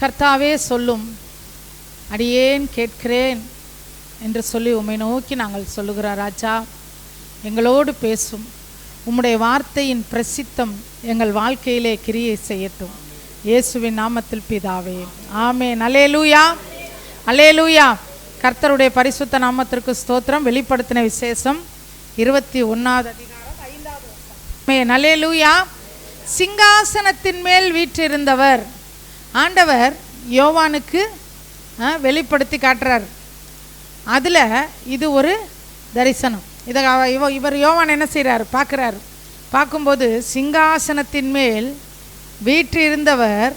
கர்த்தாவே சொல்லும், அடியேன் கேட்கிறேன் என்று சொல்லி உம்மை நோக்கி நாங்கள் சொல்லுகிறார். ராஜா, எங்களோடு பேசும். உம்முடைய வார்த்தையின் பிரசித்தம் எங்கள் வாழ்க்கையிலே கிரியை செய்யட்டும். இயேசுவின் நாமத்தில் பிதாவே, ஆமென். அல்லேலூயா, அல்லேலூயா. கர்த்தருடைய பரிசுத்த நாமத்திற்கு ஸ்தோத்திரம். வெளிப்படுத்தின விசேஷம் 21வது அதிகாரம் 5வது வசனம். ஆமென், அல்லேலூயா. சிங்காசனத்தின் மேல் வீற்றிருந்தவர் ஆண்டவர் யோவானுக்கு வெளிப்படுத்தி காட்டுறார். அதில் இது ஒரு தரிசனம். இதை இவர் யோவான் என்ன செய்கிறார்? பார்க்குறார். பார்க்கும்போது சிங்காசனத்தின் மேல் வீற்றிருந்தவர்,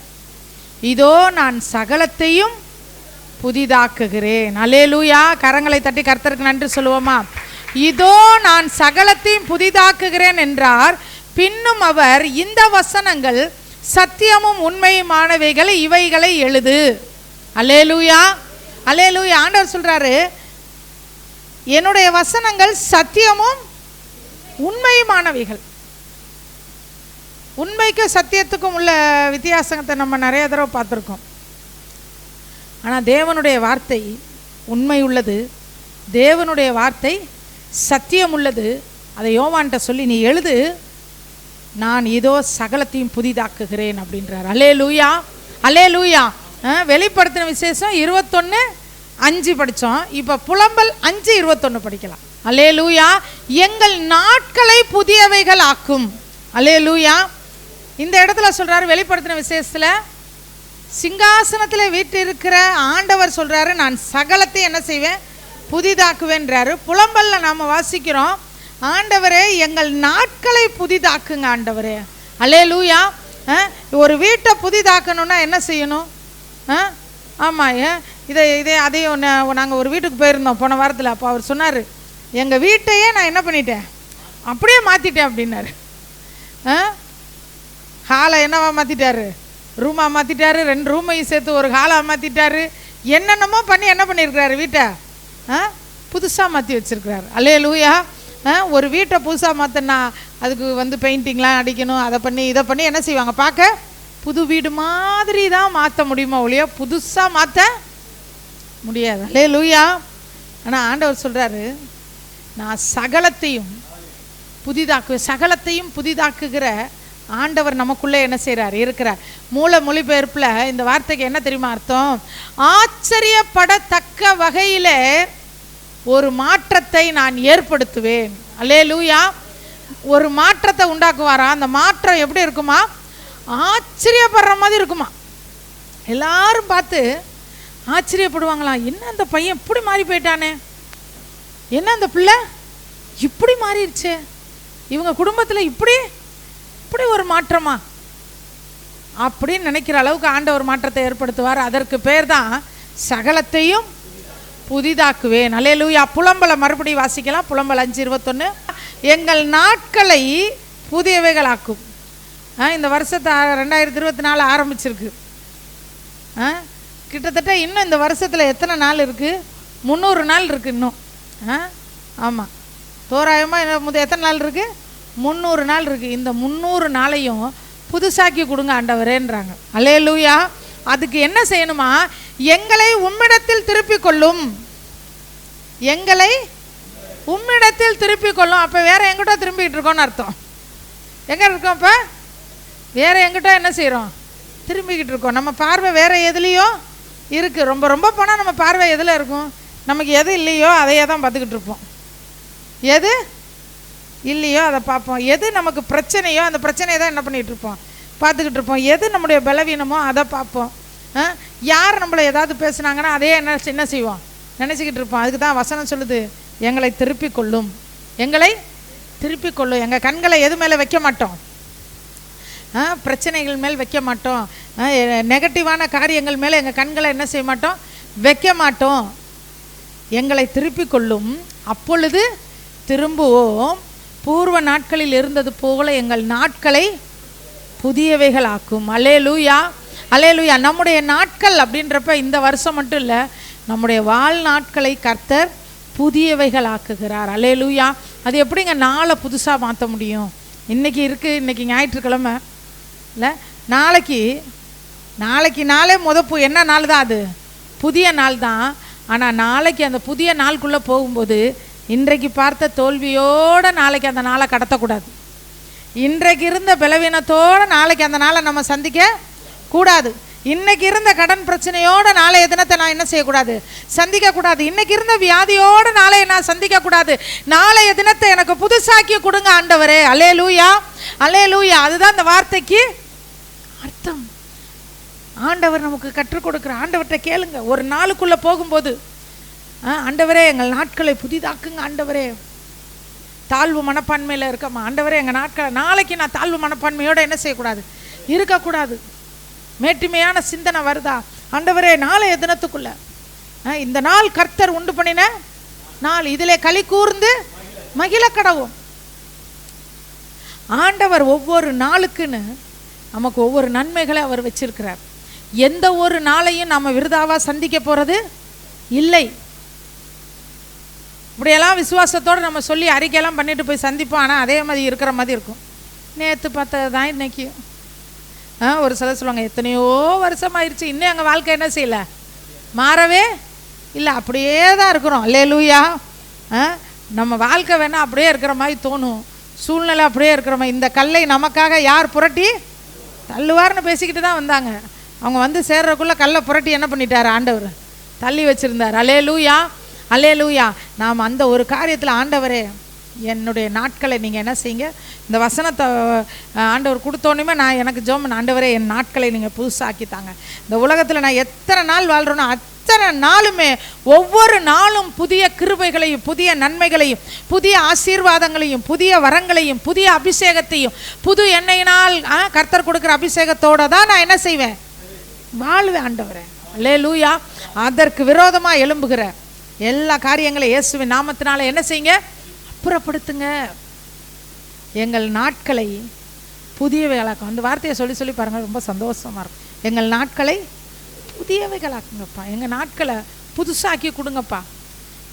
இதோ நான் சகலத்தையும் புதிதாக்குகிறேன். அல்லேலூயா. கரங்களை தட்டி கர்த்தருக்கு நன்றி சொல்லுவோமா? இதோ நான் சகலத்தையும் புதிதாக்குகிறேன் என்றார். பின்னும் அவர், இந்த வசனங்கள் சத்தியமும் உண்மையுமானவைகளை, இவைகளை எழுது. அல்லேலூயா, அல்லேலூயா. ஆண்டவர் சொல்றாரு, என்னுடைய வசனங்கள் சத்தியமும் உண்மையுமானவைகள். உண்மைக்கும் சத்தியத்துக்கும் உள்ள வித்தியாசத்தை நம்ம நிறைய தடவை பார்த்துருக்கோம். ஆனால் தேவனுடைய வார்த்தை உண்மை உள்ளது, தேவனுடைய வார்த்தை சத்தியம் உள்ளது. அதை யோவான்கிட்ட சொல்லி, நீ எழுது, நான் இதோ சகலத்தையும் புதிதாக்குகிறேன் அப்படின்றார். அல்லேலூயா, அல்லேலூயா. வெளிப்படுத்தின விசேஷம் 21:5 படித்தோம். இப்போ புலம்பல் 5:21 படிக்கலாம். அல்லேலூயா. எங்கள் நாட்களை புதியவைகள் ஆக்கும். அல்லேலூயா. இந்த இடத்துல சொல்கிறாரு, வெளிப்படுத்தின விசேஷத்தில் சிங்காசனத்தில் வீற்றிருக்கிற ஆண்டவர் சொல்கிறாரு, நான் சகலத்தை என்ன செய்வேன்? புதிதாக்குவேன்றாரு. புலம்பலில் நாம் வாசிக்கிறோம், ஆண்டவரே எங்கள் நாட்களை புதிதாக்குங்க ஆண்டவரே. அல்லேலூயா. ஒரு வீட்டை புதிதாக்கணும்னா என்ன செய்யணும்? ஆமாம், அதையும் நாங்கள் ஒரு வீட்டுக்கு போயிருந்தோம் போன வாரத்தில். அப்போ அவர் சொன்னார், எங்கள் வீட்டையே நான் என்ன பண்ணிட்டேன்? அப்படியே மாற்றிட்டேன் அப்படின்னாரு. ஹாலை என்னவா மாற்றிட்டாரு? ரூமாக மாற்றிட்டாரு. 2 ரூமையும் சேர்த்து ஒரு ஹாலாக மாற்றிட்டாரு. என்னென்னமோ பண்ணி என்ன பண்ணியிருக்கிறாரு? வீட்டை புதுசாக மாற்றி வச்சுருக்கிறாரு. அல்லேலூயா. ஒரு வீட்டை புதுசாக மாற்றினா அதுக்கு பெயிண்டிங்லாம் அடிக்கணும், அதை பண்ணி இதை பண்ணி என்ன செய்வாங்க? பார்க்க புது வீடு மாதிரி தான் மாற்ற முடியுமா ஒழிய புதுசாக மாற்ற முடியாது. அல்லேலூயா. ஆனால் ஆண்டவர் சொல்கிறாரு, நான் சகலத்தையும் புதிதாக்குவேன். சகலத்தையும் புதிதாக்குகிற ஆண்டவர் நமக்குள்ளே என்ன செய்கிறார்? இருக்கிறார். மூல மொழிபெயர்ப்பில் இந்த வார்த்தைக்கு என்ன தெரியுமா அர்த்தம்? ஆச்சரியப்படத்தக்க வகையில் ஒரு மாற்றத்தை நான் ஏற்படுத்துவேன். அல்லேலூயா. ஒரு மாற்றத்தை உண்டாக்குவாரா? அந்த மாற்றம் எப்படி இருக்குமா? ஆச்சரியப்படுற மாதிரி இருக்குமா? எல்லாரும் பார்த்து ஆச்சரியப்படுவாங்களாம். என்ன அந்த பையன் இப்படி மாறி போயிட்டானே, என்ன அந்த பிள்ளை இப்படி மாறிடுச்சே, இவங்க குடும்பத்தில் இப்படி ஒரு மாற்றமா அப்படின்னு நினைக்கிற அளவுக்கு ஆண்டவர் மாற்றத்தை ஏற்படுத்துவார். அதற்கு பேர் தான் சகலத்தையும் புதிதாக்குவேன். அல்லேலூயா. புலம்பலை மறுபடியும் வாசிக்கலாம். புலம்பல் 5:21. எங்கள் நாட்களை புதியவைகளாக்கும். இந்த வருஷத்தை 2024 ஆரம்பிச்சிருக்கு. கிட்டத்தட்ட இன்னும் இந்த வருஷத்தில் எத்தனை நாள் இருக்குது? 300 நாள் இருக்குது இன்னும். ஆமாம், தோராயமாக எத்தனை நாள் இருக்குது? 300 நாள் இருக்குது. இந்த 300 நாளையும் புதுசாக்கி கொடுங்க ஆண்டவரேன்றாங்க. அல்லேலூயா. அதுக்கு என்ன செய்யணுமா? எங்களை உம்மிடத்தில் திருப்பிக் கொள்ளும். எங்களை உம்மிடத்தில் திருப்பிக் கொள்ளும். அப்போ வேற எங்கிட்ட திரும்பிக்கிட்டு இருக்கோம்னு அர்த்தம். எங்கே இருக்கோம்? இப்போ வேற எங்கிட்ட என்ன செய்கிறோம்? திரும்பிக்கிட்டு இருக்கோம். நம்ம பார்வை வேற எதுலேயோ இருக்குது. ரொம்ப ரொம்ப போனால் நம்ம பார்வை எதில் இருக்கும்? நமக்கு எது இல்லையோ அதையே தான் பார்த்துக்கிட்டு இருப்போம். எது இல்லையோ அதை பார்ப்போம். எது நமக்கு பிரச்சனையோ அந்த பிரச்சனையை தான் என்ன பண்ணிகிட்டு இருப்போம்? பார்த்துக்கிட்டு இருப்போம். எது நம்முடைய பலவீனமோ அதை பார்ப்போம். யார் நம்மளை ஏதாவது பேசுனாங்கன்னா அதே என்ன செய்வோம்? நினச்சிக்கிட்டு இருப்போம். அதுக்கு தான் வசனம் சொல்லுது, எங்களை திருப்பிக் கொள்ளும். எங்களை திருப்பிக் கொள்ளும். எங்கள் கண்களை எது மேலே வைக்க மாட்டோம்? பிரச்சனைகள் மேல் வைக்க மாட்டோம். நெகட்டிவான காரியங்கள் மேலே எங்கள் கண்களை என்ன செய்ய மாட்டோம்? வைக்க மாட்டோம். எங்களை திருப்பிக் கொள்ளும். அப்பொழுது திரும்புவோம். பூர்வ நாட்களில் இருந்தது போல எங்கள் நாட்களை புதியவைகள் ஆக்கும். அல்லேலூயா, அல்லேலூயா. நம்முடைய நாட்கள் அப்படின்றப்ப இந்த வருஷம் மட்டும் இல்லை, நம்முடைய வாழ்நாட்களை கர்த்தர் புதியவைகள் ஆக்குகிறார். அல்லேலூயா. அது எப்படிங்க நாளை புதுசாக மாற்ற முடியும்? இன்றைக்கி இருக்குது, இன்றைக்கி ஞாயிற்றுக்கிழமை இல்லை, நாளைக்கு நாளைக்கு நாளே என்ன நாள் தான் அது? புதிய நாள் தான். ஆனால் நாளைக்கு அந்த புதிய நாளுக்குள்ளே போகும்போது இன்றைக்கு பார்த்த தோல்வியோடு நாளைக்கு அந்த நாளை கடத்தக்கூடாது. இன்றைக்கு இருந்த பலவீனத்தோடு நாளைக்கு அந்த நாளை நம்ம சந்திக்க கூடாது. இன்னைக்கு இருந்த கடன் பிரச்சனையோடு நாளைய தினத்தை நான் என்ன செய்யக்கூடாது? சந்திக்கக்கூடாது. இன்னைக்கு இருந்த வியாதியோடு நாளைய நான் சந்திக்கக்கூடாது. நாளைய தினத்தை எனக்கு புதுசாக்கி கொடுங்க ஆண்டவரே. அல்லேலூயா, அல்லேலூயா. அதுதான் அந்த வார்த்தைக்கு அர்த்தம். ஆண்டவர் நமக்கு கற்றுக் கொடுக்குற. ஆண்டவர்கிட்ட கேளுங்க. ஒரு நாளுக்குள்ளே போகும்போது, ஆண்டவரே எங்கள் நாட்களை புதிதாக்குங்க ஆண்டவரே. தாழ்வு மனப்பான்மையில் இருக்கமா ஆண்டவரே, எங்கள் நாட்களை நாளைக்கு நான் தாழ்வு மனப்பான்மையோடு என்ன செய்யக்கூடாது? இருக்கக்கூடாது. மேட்டுமையான சிந்தனை வருதா? ஆண்டவரே நாளைய தினத்துக்குள்ள இந்த நாள் கர்த்தர் உண்டு பண்ணின நாள், இதிலே களி கூர்ந்து மகிழ கடவும். ஆண்டவர் ஒவ்வொரு நாளுக்குன்னு நமக்கு ஒவ்வொரு நன்மைகளை அவர் வச்சிருக்கிறார். எந்த ஒரு நாளையும் நாம் விருதாவா சந்திக்க போகிறது இல்லை. இப்படியெல்லாம் விசுவாசத்தோடு நம்ம சொல்லி அறிக்கையெல்லாம் பண்ணிட்டு போய் சந்திப்போம். ஆனால் அதே மாதிரி இருக்கிற மாதிரி இருக்கும். நேற்று பார்த்தது தான் இன்னைக்கு. ஒரு சிலர் சொல்லுவாங்க, எத்தனையோ வருஷம் ஆயிடுச்சு, இன்னும் எங்கள் வாழ்க்கை என்ன செய்யலை, மாறவே இல்லை, அப்படியே தான் இருக்கிறோம். அல்லேலூயா. நம்ம வாழ்க்கை வேணால் அப்படியே இருக்கிற மாதிரி தோணும், சூழ்நிலை அப்படியே இருக்கிற மாதிரி. இந்த கல்லை நமக்காக யார் புரட்டி தள்ளுவார்னு பேசிக்கிட்டு தான் வந்தாங்க. அவங்க வந்து சேர்றதுக்குள்ளே கல்லை புரட்டி என்ன பண்ணிட்டார் ஆண்டவர்? தள்ளி வச்சுருந்தார். அல்லேலூயா, அல்லேலூயா. நாம் அந்த ஒரு காரியத்தில் ஆண்டவரே என்னுடைய நாட்களை நீங்கள் என்ன செய்யுங்க, இந்த வசனத்தை ஆண்டவர் கொடுத்தோன்னுமே நான் எனக்கு ஜோம், ஆண்டவரே என் நாட்களை நீங்கள் புதுசாக்கித்தாங்க. இந்த உலகத்தில் நான் எத்தனை நாள் வாழ்கிறேனோ அத்தனை நாளுமே ஒவ்வொரு நாளும் புதிய கிருபைகளையும் புதிய நன்மைகளையும் புதிய ஆசீர்வாதங்களையும் புதிய வரங்களையும் புதிய அபிஷேகத்தையும் புது எண்ணெயினால் கர்த்தர் கொடுக்குற அபிஷேகத்தோடு தான் நான் என்ன செய்வேன், வாழ்வேன் ஆண்டவரே. அல்லேலூயா. அதற்கு விரோதமாக எழும்புகிற எல்லா காரியங்களையும் இயேசுவின் நாமத்தினால என்ன செய்யுங்க, அப்புறப்படுத்துங்க. எங்கள் நாட்களை புதியவைகளாக்கும். அந்த வார்த்தையை சொல்லி சொல்லி பாருங்கள், ரொம்ப சந்தோஷமாக இருக்கும். எங்கள் நாட்களை புதியவைகளாக்குங்கப்பா, எங்கள் நாட்களை புதுசாக்கி கொடுங்கப்பா.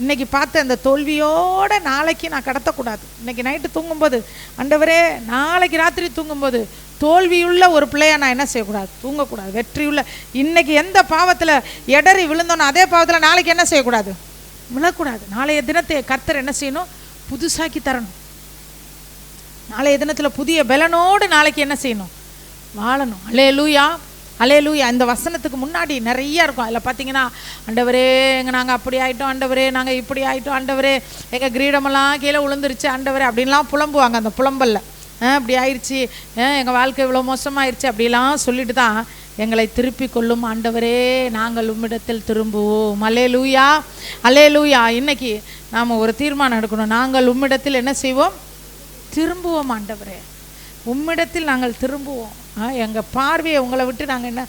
இன்றைக்கி பார்த்த இந்த தோல்வியோடு நாளைக்கு நான் கடத்தக்கூடாது. இன்றைக்கி நைட்டு தூங்கும்போது ஆண்டவரே, நாளைக்கு ராத்திரி தூங்கும்போது தோல்வியுள்ள ஒரு பிள்ளையை நான் என்ன செய்யக்கூடாது, தூங்கக்கூடாது. வெற்றியுள்ள இன்றைக்கி எந்த பாவத்தில் இடறி விழுந்தோன்னு அதே பாவத்தில் நாளைக்கு என்ன செய்யக்கூடாது, விழக்கூடாது. நாளைய தினத்தை கர்த்தர் என்ன செய்யணும், புதுசாக்கி தரணும். நாளைய தினத்தில் புதிய பலனோடு நாளைக்கு என்ன செய்யணும், வாழணும். அல்லேலூயா, அல்லேலூயா. இந்த வசனத்துக்கு முன்னாடி நிறையா இருக்கும். அதில் பார்த்தீங்கன்னா, ஆண்டவரே நாங்கள் அப்படி ஆகிட்டோம், ஆண்டவரே நாங்கள் இப்படி ஆகிட்டோம், ஆண்டவரே எங்கள் கிரீடமெல்லாம் கீழே விழுந்துருச்சு ஆண்டவரே அப்படின்லாம் புலம்புவாங்க. அந்த புலம்பல்ல இப்படி ஆயிடுச்சு, எங்கள் வாழ்க்கை இவ்வளோ மோசமாகிடுச்சு அப்படிலாம் சொல்லிட்டு தான் எங்களை திருப்பி கொள்ளும் ஆண்டவரே, நாங்கள் உம்மிடத்தில் திரும்புவோம். அல்லேலூயா, அல்லேலூயா. இன்னைக்கு நாம் ஒரு தீர்மானம் எடுக்கணும். நாங்கள் உம்மிடத்தில் என்ன செய்வோம், திரும்புவோம் ஆண்டவரே, உம்மிடத்தில் நாங்கள் திரும்புவோம். எங்கள் பார்வையை உங்களை விட்டு நாங்கள் என்ன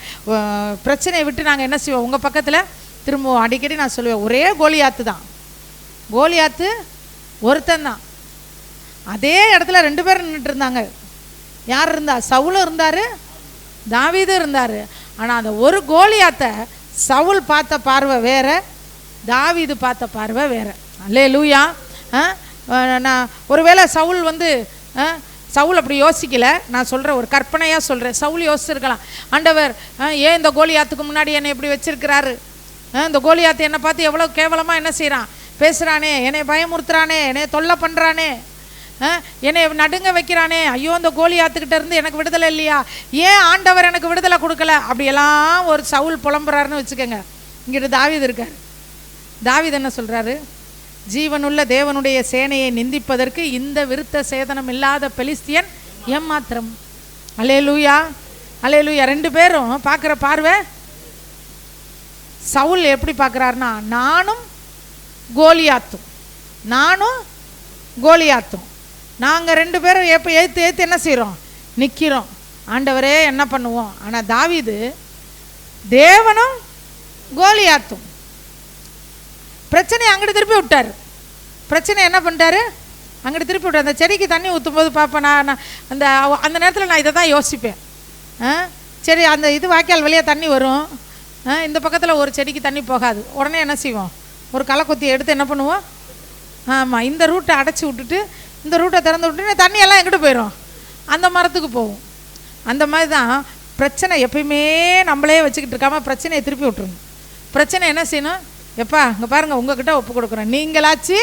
பிரச்சனையை விட்டு நாங்கள் என்ன செய்வோம், உங்கள் பக்கத்தில் திரும்புவோம். அடிக்கடி நான் சொல்லுவேன், ஒரே கோலியாத்து தான், கோலியாத்து ஒருத்தன் தான். அதே இடத்துல 2 பேர் நின்றுட்டு இருந்தாங்க. யார் இருந்தா, சவுலும் இருந்தார், தாவீதும் இருந்தார். ஆனால் அந்த ஒரு கோலியாத்தை சவுல் பார்த்த பார்வை வேற, தாவீது பார்த்த பார்வை வேற. அல்லேலூயா. நான் ஒருவேளை சவுல் வந்து சவுல் அப்படி யோசிக்கலை, நான் சொல்கிறேன், ஒரு கற்பனையாக சொல்கிறேன். சவுல் யோசிச்சிருக்கலாம், ஆண்டவர் ஏன் இந்த கோலியாத்துக்கு முன்னாடி என்னை எப்படி வச்சிருக்கிறாரு, இந்த கோலியாத்து என்னை பார்த்து எவ்வளோ கேவலமாக என்ன செய்கிறான், பேசுகிறானே, என்னை பயமுறுத்துறானே, என்னை தொல்லை பண்ணுறானே, என்னை நடுங்க வைக்கிறானே, ஐயோ இந்த கோலியாத்துக்கிட்ட இருந்து எனக்கு விடுதலை இல்லையா, ஏன் ஆண்டவர் எனக்கு விடுதலை கொடுக்கல, அப்படியெல்லாம் ஒரு சவுல் புலம்புறாருன்னு வச்சுக்கோங்க. இங்கிட்டு தாவீது இருக்கார். தாவீது என்ன சொல்கிறாரு, ஜீவனுள்ள தேவனுடைய சேனையை நிந்திப்பதற்கு இந்த விருத்த சேதனம் இல்லாத பெலிஸ்தியன் ஏமாத்திரம். அல்லேலூயா, அல்லேலூயா. 2 பேரும் பார்க்குற பார்வை, சவுல் எப்படி பார்க்குறாருன்னா, நானும் கோலியாத்தும், நானும் கோலியாத்தும், நாங்கள் 2 பேரும் எப்போ ஏற்று என்ன செய்கிறோம், நிற்கிறோம். ஆண்டவரே என்ன பண்ணுவோம். ஆனால் தாவீது தேவனும் கோலியாத்தும். பிரச்சனையை அங்கிட்டு திருப்பி விட்டார். பிரச்சனை என்ன பண்ணிட்டாரு, அங்கிட்டு திருப்பி விட்டார். அந்த செடிக்கு தண்ணி ஊற்றும் போது பார்ப்பேன் நான், அந்த நேரத்தில் நான் இதை தான் யோசிப்பேன். சரி, அந்த இது வாய்க்கால் வழியாக தண்ணி வரும், இந்த பக்கத்தில் ஒரு செடிக்கு தண்ணி போகாது. உடனே என்ன செய்வோம், ஒரு களைக்கொத்தியை எடுத்து என்ன பண்ணுவோம், ஆமாம் இந்த ரூட்டை அடைச்சி விட்டுட்டு இந்த ரூட்டை திறந்து விட்டுட்டு தண்ணியெல்லாம் எங்கிட்டு போயிடும், அந்த மரத்துக்கு போகும். அந்த மாதிரி தான் பிரச்சனை எப்பயுமே நம்மளே வச்சுக்கிட்டு இருக்காமல் பிரச்சனையை திருப்பி விட்டுருங்க. பிரச்சனை என்ன செய்யணும்? எப்பா இங்கே பாருங்கள், உங்ககிட்ட ஒப்பு கொடுக்குறேன். நீங்களாச்சு